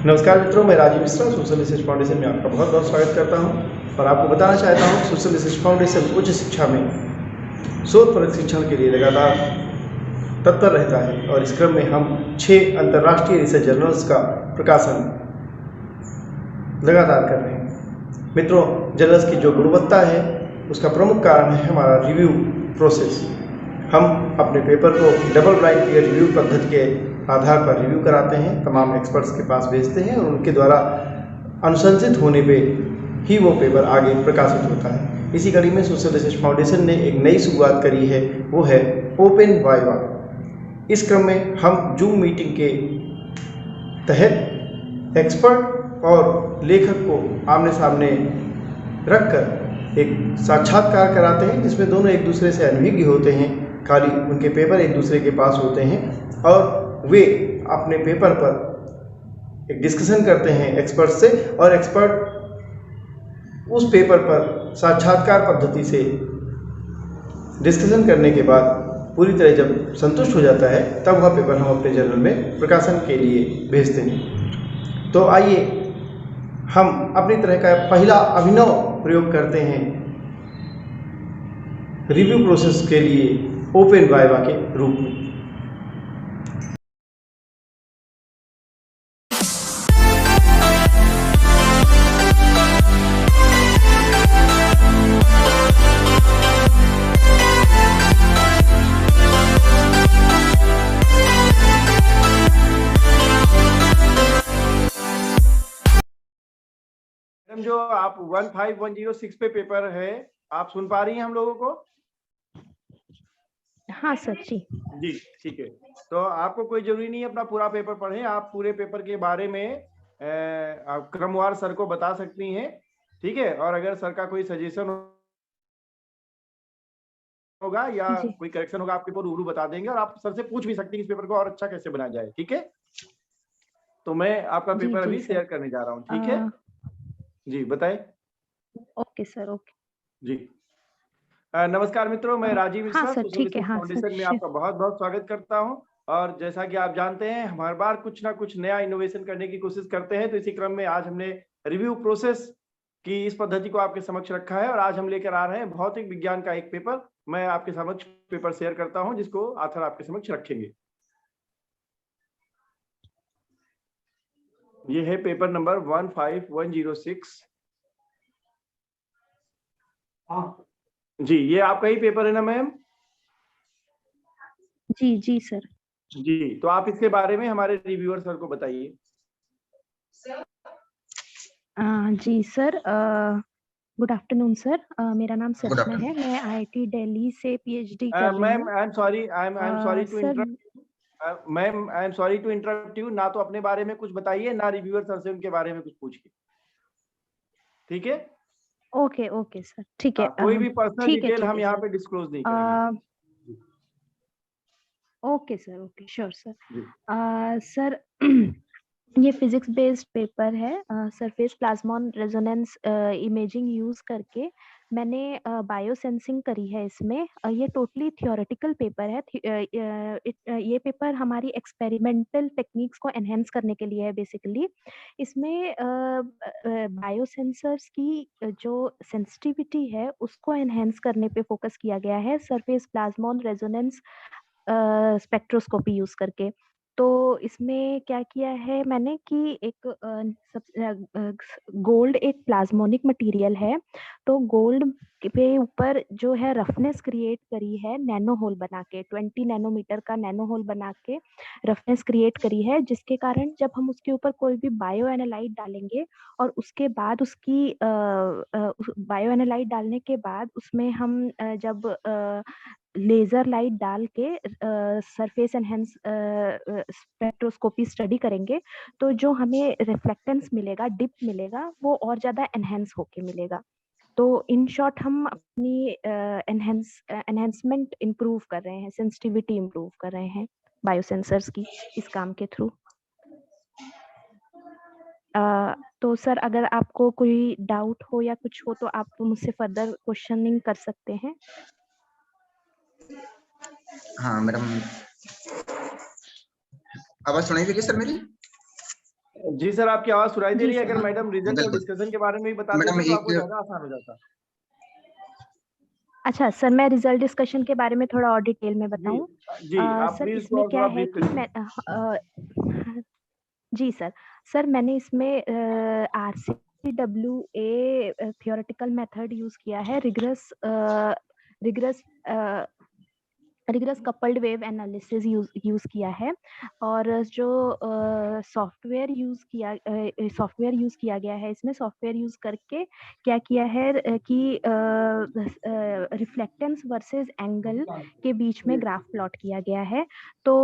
नमस्कार मित्रों, मैं Rajeev Mishra social research foundation में आपका बहुत बहुत स्वागत करता हूं और आपको बताना चाहता हूं सोशल रिसर्च फाउंडेशन उच्च शिक्षा में शोध परक शिक्षण के लिए लगातार तत्पर रहता है और इस क्रम में हम 6 अंतर्राष्ट्रीय रिसर्च जर्नल्स का प्रकाशन लगातार कर रहे हैं। मित्रों, जर्नल्स की जो गुणवत्ता है उसका प्रमुख कारण है हमारा रिव्यू प्रोसेस। हम अपने पेपर को डबल ब्लाइंड पीयर रिव्यू पद्धति के आधार पर रिव्यू कराते हैं, तमाम एक्सपर्ट्स के पास भेजते हैं और उनके द्वारा अनुशंसित होने पे ही वो पेपर आगे प्रकाशित होता है। इसी कड़ी में सोशल रिसर्च फाउंडेशन ने एक नई शुरुआत करी है, वो है ओपन वाइवा। इस क्रम में हम जूम मीटिंग के तहत एक्सपर्ट और लेखक को आमने सामने रखकर एक साक्षात्कार कराते हैं, जिसमें दोनों एक दूसरे से अनभिज्ञ होते हैं। खाली उनके पेपर एक दूसरे के पास होते हैं और वे अपने पेपर पर एक डिस्कशन करते हैं एक्सपर्ट से, और एक्सपर्ट उस पेपर पर साक्षात्कार पद्धति से डिस्कशन करने के बाद पूरी तरह जब संतुष्ट हो जाता है तब वह पेपर हम अपने जर्नल में प्रकाशन के लिए भेजते हैं। तो आइए हम अपनी तरह का पहला अभिनव प्रयोग करते हैं रिव्यू प्रोसेस के लिए ओपन वाइवा के रूप में। जो आप 15106 पे पेपर है, आप सुन पा रही हैं हम लोगों को? हाँ सर जी। जी ठीक है। तो आपको कोई जरूरी नहीं है अपना पूरा पेपर पढ़ें, आप पूरे पेपर के बारे में आप क्रमवार सर को बता सकती हैं, ठीक है। और अगर सर का कोई सजेशन होगा या कोई करेक्शन होगा आपके ऊपर रूबरू बता देंगे, और आप सर से पूछ भी सकती हैं इस पेपर को और अच्छा कैसे बनाया जाए, ठीक है। तो मैं आपका पेपर अभी शेयर करने जा रहा हूँ, ठीक है जी, बताएं। ओके सर, ओके जी। नमस्कार मित्रों, मैं Rajeev Mishra social research foundation में आपका बहुत बहुत स्वागत करता हूं। और जैसा कि आप जानते हैं, हम हर बार कुछ ना कुछ नया इनोवेशन करने की कोशिश करते हैं। तो इसी क्रम में आज हमने रिव्यू प्रोसेस की इस पद्धति को आपके समक्ष रखा है और आज हम लेकर आ रहे हैं भौतिक विज्ञान का एक पेपर। मैं आपके समक्ष पेपर शेयर करता हूं जिसको आथर आपके समक्ष रखेंगे। ये है पेपर नंबर 15106। हाँ जी, ये आपका ही पेपर है ना मैम? जी जी सर। जी, तो आप इसके बारे में हमारे रिव्यूअर सर को बताइए। जी सर, गुड आफ्टरनून सर। मेरा नाम सपना है, मैं आईआईटी दिल्ली से पीएचडी कर रही हूँ। Ma'am I am sorry to interrupt. Ma'am I am sorry to interrupt you. ना तो अपने बारे में कुछ बताइए, ना रिव्यूअर सर से उनके बारे में कुछ पूछिए, ठीक है? ओके ओके सर, ठीक है। कोई भी पर्सनल डिटेल हम यहाँ पे डिस्क्लोज नहीं करेंगे। Okay sir, okay sure sir. Sir ये फिजिक्स बेस्ड पेपर है। सरफेस प्लाज्मॉन रेजोनेंस इमेजिंग यूज करके मैंने बायो सेंसिंग करी है इसमें। ये टोटली थियोरेटिकल पेपर है। ये पेपर हमारी एक्सपेरिमेंटल टेक्निक्स को एनहेंस करने के लिए है बेसिकली। इसमें बायो सेंसर्स की जो सेंसिटिविटी है उसको एनहेंस करने पे फोकस किया गया है सरफेस प्लाज्मॉन रेजोनेंस स्पेक्ट्रोस्कोपी यूज करके। तो इसमें क्या किया है मैंने कि एक गोल्ड एक प्लाज्मोनिक मटेरियल है, तो गोल्ड पे ऊपर जो है रफनेस क्रिएट करी है नैनो होल बना के, 20 नैनोमीटर का नैनो होल बना के रफनेस क्रिएट करी है, जिसके कारण जब हम उसके ऊपर कोई भी बायो एनालाइट डालेंगे और उसके बाद उसकी बायो एनालाइट डालने के बाद उसमें हम जब लेजर लाइट डाल के सरफेस एनहेंस स्पेक्ट्रोस्कोपी स्टडी करेंगे तो जो हमें रिफ्लेक्टेंस मिलेगा, डिप मिलेगा, वो और ज्यादा एनहेंस होके मिलेगा। तो इन शॉर्ट हम अपनी एनहेंसमेंट इम्प्रूव कर रहे हैं, सेंसिटिविटी इम्प्रूव कर रहे हैं बायोसेंसर्स की इस काम के थ्रू। तो सर अगर आपको कोई डाउट हो या कुछ हो तो आप मुझसे फर्दर क्वेश्चनिंग कर सकते हैं। हाँ मैडम, आवाज सुनाई देगी सर मेरी? जी सर, आपकी आवाज सुनाई दे जी रही है। सर। अगर मैडम रिजल्ट और बिल्कुल डिस्कशन के बारे में भी बता मैडम, देती तो आपको एक ज्यादा आसान हो जाता। अच्छा सर, मैं रिजल्ट डिस्कशन के बारे में थोड़ा और डिटेल में जी बताऊं। जी, आप सर प्लीज इसको इसमें और क्या थोड़ा है ब्रीफ कि करिए। मैं जी सर। सर मैंने इसमें RCWA थियोरेटिकल मेथड यूज किया है, rigorous rigorous coupled wave analysis use किया है। और जो सॉफ्टवेयर यूज किया गया है, इसमें सॉफ्टवेयर यूज करके क्या किया है कि रिफ्लेक्टेंस वर्सेस एंगल के बीच में ग्राफ प्लॉट किया गया है। तो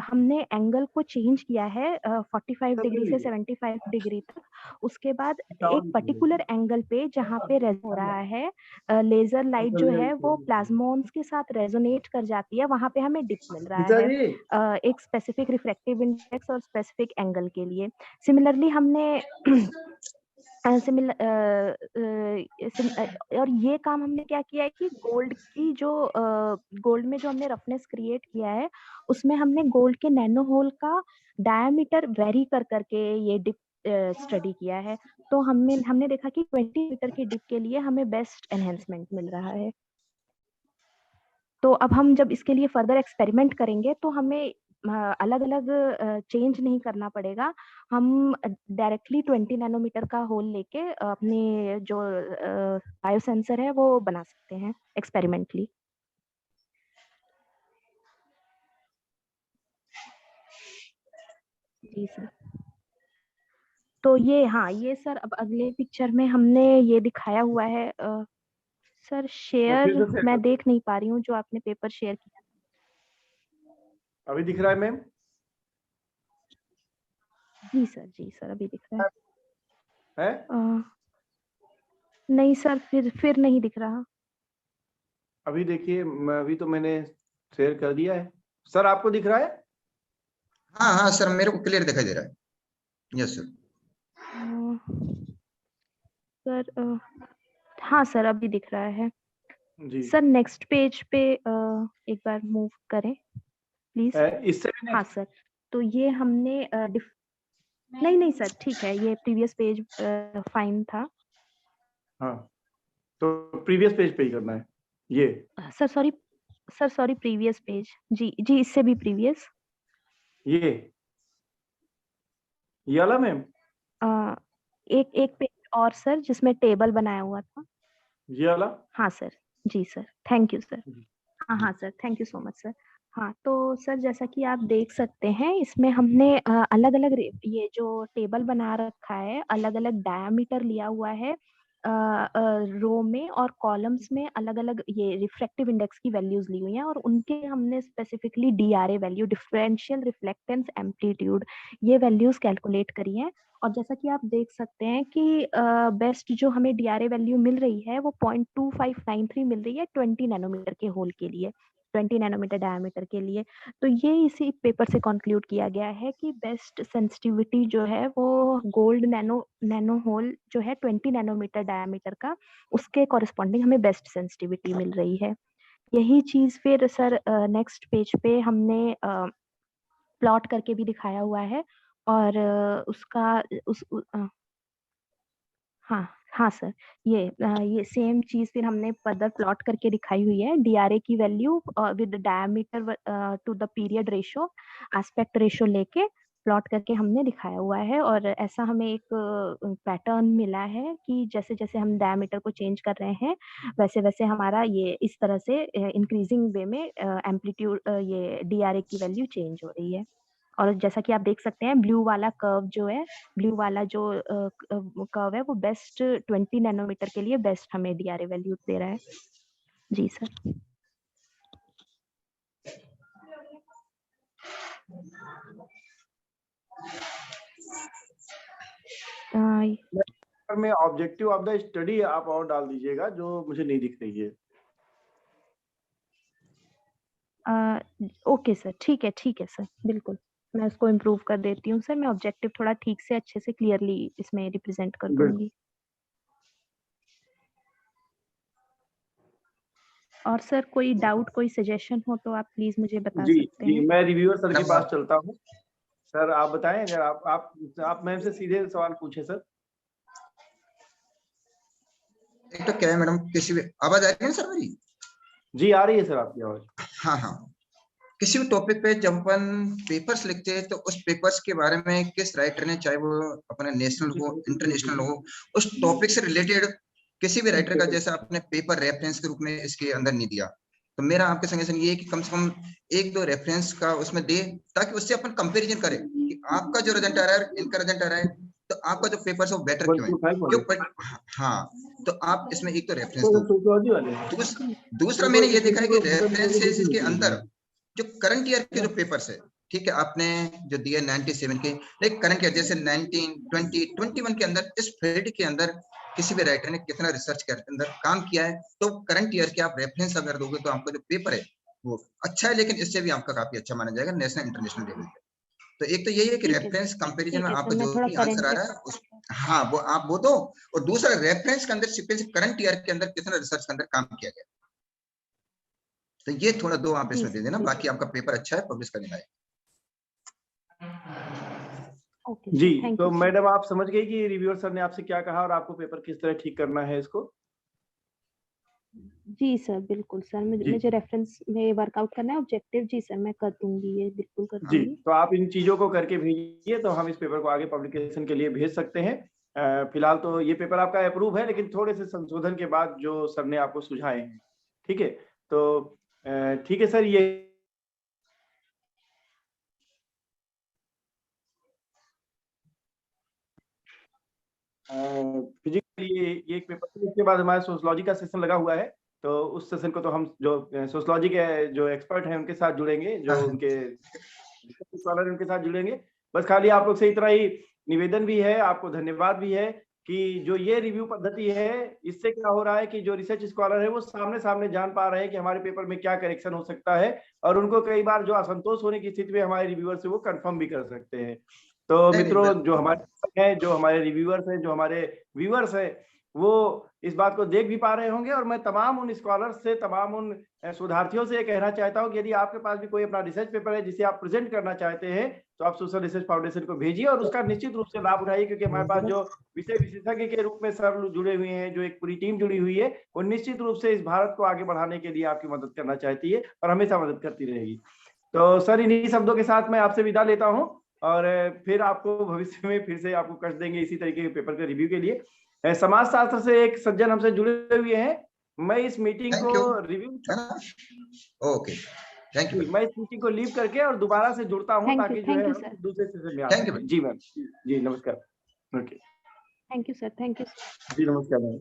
हमने एंगल को चेंज किया है 45 सर ले डिग्री से लीजिए, 75 डिग्री तक। उसके बाद एक चावल पर्टिकुलर एंगल पे जहाँ पे रेज हो रहा है, लेजर लाइट जो है वो प्लाज्मोन्स के साथ रेजोनेट कर जाती है, वहां पे हमें डिप मिल रहा गीता है जी। एक स्पेसिफिक रिफ्रैक्टिव इंडेक्स और स्पेसिफिक एंगल के लिए। सिमिलरली हमने और ये काम हमने क्या किया है कि गोल्ड में जो हमने रफनेस क्रिएट किया है, उसमें हमने गोल्ड के नैनो होल का डायमीटर वेरी कर करके ये डिप स्टडी किया है। तो हमने देखा कि 20 मीटर की डिप के लिए हमें बेस्ट एनहेंसमेंट मिल रहा है। तो अब हम जब इसके लिए फर्दर एक्सपेरिमेंट करेंगे तो हमें अलग अलग चेंज नहीं करना पड़ेगा। हम डायरेक्टली 20 नैनोमीटर का होल लेके अपने जो बायो सेंसर है वो बना सकते हैं एक्सपेरिमेंटली। जी सर। तो ये सर अब अगले पिक्चर में हमने ये दिखाया हुआ है। सर तो फिर शेयर से शेयर मैं कर, देख नहीं पा रही हूँ जो आपने पेपर शेयर किया। अभी दिख रहा है मैम? जी सर अभी दिख रहा है? है। नहीं सर, फिर नहीं दिख रहा। अभी देखिए, अभी तो मैंने शेयर कर दिया है। सर आपको दिख रहा है? हाँ हाँ सर, मेरे को क्लियर दिखाई दे रहा है। Yes sir. सर हाँ सर अभी दिख रहा है। जी। सर नेक्स्ट पेज पे एक बार मूव करें प्लीज। इससे भी हाँ नेक्स्ट। सर। तो ये हमने नहीं नहीं सर, ठीक है, ये प्रीवियस पेज फाइन था। हाँ, तो प्रीवियस पेज पे ही करना है ये। Sir sorry, previous page. जी जी, इससे भी प्रीवियस। ये वाला मैम? एक एक पेज और सर, जिसमें टेबल बनाया हुआ था। ये वाला? हाँ सर। जी सर, थैंक यू सर। जी हाँ जी। हाँ sir, thank you so much sir. हाँ तो सर जैसा कि आप देख सकते हैं, इसमें हमने अलग अलग ये जो टेबल बना रखा है, अलग अलग डायामीटर लिया हुआ है। रो में और कॉलम्स में अलग अलग ये रिफ्रैक्टिव इंडेक्स की वैल्यूज ली हुई हैं, और उनके हमने specifically DRA value, differential reflectance amplitude, ये वैल्यूज कैलकुलेट करी हैं। और जैसा कि आप देख सकते हैं कि बेस्ट जो हमें DRA वैल्यू मिल रही है वो 0.2593 मिल रही है 20 नैनोमीटर के होल के लिए, 20 नैनोमीटर डायमीटर के लिए। तो ये इसी पेपर से कंक्लूड किया गया है कि बेस्ट सेंसिटिविटी जो है वो गोल्ड नैनो होल जो है 20 नैनोमीटर डायमीटर का, उसके कॉरेस्पॉन्डिंग हमें बेस्ट सेंसिटिविटी मिल रही है। यही चीज फिर सर नेक्स्ट पेज पे हमने प्लॉट करके भी दिखाया हुआ है। और उसका हाँ हाँ सर, ये सेम चीज फिर हमने फर्दर प्लॉट करके दिखाई हुई है। DRA की value with diameter to the period ratio, aspect ratio लेके प्लॉट करके हमने दिखाया हुआ है। और ऐसा हमें एक पैटर्न मिला है कि जैसे जैसे हम डायमीटर को चेंज कर रहे हैं, वैसे वैसे हमारा ये इस तरह से इंक्रीजिंग वे में एम्पलीट्यूड ये DRA की वैल्यू चेंज हो रही है। और जैसा कि आप देख सकते हैं, ब्लू वाला जो कर्व है वो बेस्ट 20 नैनोमीटर के लिए बेस्ट हमें DRA वैल्यू दे रहा है। जी सर। में ऑब्जेक्टिव ऑफ द स्टडी आप और डाल दीजिएगा जो मुझे नहीं दिख रही है। ओके सर, ठीक है सर, बिल्कुल मैं उसको इम्प्रूव कर देती हूँ सर। मैं ऑब्जेक्टिव थोड़ा ठीक से अच्छे से क्लियरली इसमें रिप्रेजेंट कर दूंगी। और सर कोई डाउट, कोई सजेशन हो तो आप प्लीज मुझे बता जी सकते जी, हैं। मैं रिव्यूअर सर के मैडम पास चलता हूँ। सर आप बताएं, अगर आप मैम से सीधे सवाल पूछे सर। एक तो क्या है मैडम, किसी भी आवाज आ रही है ना सर मेरी? जी आ रही है सर आपकी आवाज। हाँ हाँ, किसी भी टॉपिक पे जब अपन पेपर्स लिखते हैं तो उस पेपर्स के बारे में किस राइटर ने, चाहे वो अपने नेशनल हो इंटरनेशनल हो, उस टॉपिक से रिलेटेड किसी भी राइटर का जैसे आपने पेपर रेफरेंस के रूप में इसके अंदर नहीं दिया, तो मेरा आपके सजेशन ये है कि कम से कम एक दो रेफरेंस का उसमें दे, ताकि उससे अपन कंपैरिजन करें कि आपका जो रिजल्ट आ रहा है इनका रिजल्ट आ रहा है, तो आपका जो पेपर है वो बेटर क्यों है, क्यों। हाँ, तो आप इसमें एक तो रेफरेंस दो। दूसरा मैंने ये देखा है कि रेफरेंसेस के अंदर जो करंट ईयर के जो पेपर्स है, ठीक है, आपने जो दिया 97 के, लेकिन करंट ईयर जैसे 19, 20, 21 के अंदर इस फील्ड के अंदर किसी भी राइटर ने कितना रिसर्च के अंदर काम किया है, तो करंट ईयर के आप रेफरेंस अगर दोगे तो आपका जो पेपर है वो अच्छा है, लेकिन इससे भी आपका काफी अच्छा माना जाएगा नेशनल इंटरनेशनल लेवल पे। तो एक तो यही है कि ठीक है रेफरेंस सर, कंपैरिजन ठीक में है आपका सर, मैं जो थोड़ा भी आंसर करंट आ रहा है उस, हाँ वो आप वो दो, और दूसरा रेफरेंस के अंदर सिर्फ करंट ईयर के अंदर कितना रिसर्च के अंदर काम किया गया, तो ये थोड़ा दो आप जी इसमें दे सर, देना, जी बाकी आपका पेपर अच्छा है, पब्लिश कर देना है। ओके जी, सर, थैंक तो यू सर। मैडम आप समझ गई कि रिव्यूअर सर ने आपसे क्या कहा और आपको पेपर किस तरह ठीक करना है इसको? जी सर, बिल्कुल सर, मुझे जी मुझे रेफरेंस में वर्कआउट करना है ऑब्जेक्टिव। जी सर, मैं कर दूंगी, ये बिल्कुल कर जी, दूंगी। तो आप इन चीजों को करके भेजिए तो हम इस पेपर को आगे पब्लिकेशन के लिए भेज सकते हैं। फिलहाल तो ये पेपर आपका अप्रूव है, लेकिन थोड़े से संशोधन के बाद जो सर ने आपको सुझाए हैं। ठीक है, तो ठीक है सर, ये फिजिक्स ये एक पेपर है। इसके बाद हमारा सोशलॉजी का सेशन लगा हुआ है, तो उस सेशन को तो हम जो सोशलॉजी के जो एक्सपर्ट हैं उनके साथ जुड़ेंगे, जो उनके स्कॉलर हैं उनके साथ जुड़ेंगे। बस खाली आप लोग से इतना ही निवेदन भी है, आपको धन्यवाद भी है कि जो ये रिव्यू पद्धति है, इससे क्या हो रहा है कि जो रिसर्च स्कॉलर है वो सामने सामने जान पा रहे हैं कि हमारे पेपर में क्या करेक्शन हो सकता है, और उनको कई बार जो असंतोष होने की स्थिति में हमारे रिव्यूअर से वो कंफर्म भी कर सकते हैं। तो नहीं नहीं मित्रों, जो हमारे हैं, जो हमारे रिव्यूअर्स हैं, जो हमारे व्यूअर्स हैं, वो इस बात को देख भी पा रहे होंगे। और मैं तमाम उन स्कॉलर्स से, तमाम उन शोधार्थियों से ये कहना चाहता हूँ कि यदि आपके पास भी कोई अपना रिसर्च पेपर है जिसे आप प्रेजेंट करना चाहते हैं, तो आप सोशल रिसर्च फाउंडेशन को भेजिए और उसका निश्चित रूप से लाभ उठाइए, क्योंकि हमारे पास जो विषय विशेषज्ञ के रूप में सर जुड़े हुए हैं, जो एक पूरी टीम जुड़ी हुई है, वो निश्चित रूप से इस भारत को आगे बढ़ाने के लिए आपकी मदद करना चाहती है और हमेशा मदद करती रहेगी। तो सर, इन्हीं शब्दों के साथ मैं आपसे विदा लेता हूँ, और फिर आपको भविष्य में फिर से आपको कष्ट देंगे इसी तरीके के पेपर के रिव्यू के लिए। समाज शास्त्र से एक सज्जन हमसे जुड़े हुए हैं, मैं इस मीटिंग को थैंक यू, रिव्यू है ना? ओके, थैंक यू मैं इस मीटिंग को लीव करके और दोबारा से जुड़ता हूँ, ताकि जो है थैंक यू हम सर, दूसरे सेशन में आ थैंक यू। सकें। जी मैम, जी नमस्कार। Okay, thank you sir, thank you. जी नमस्कार मैम।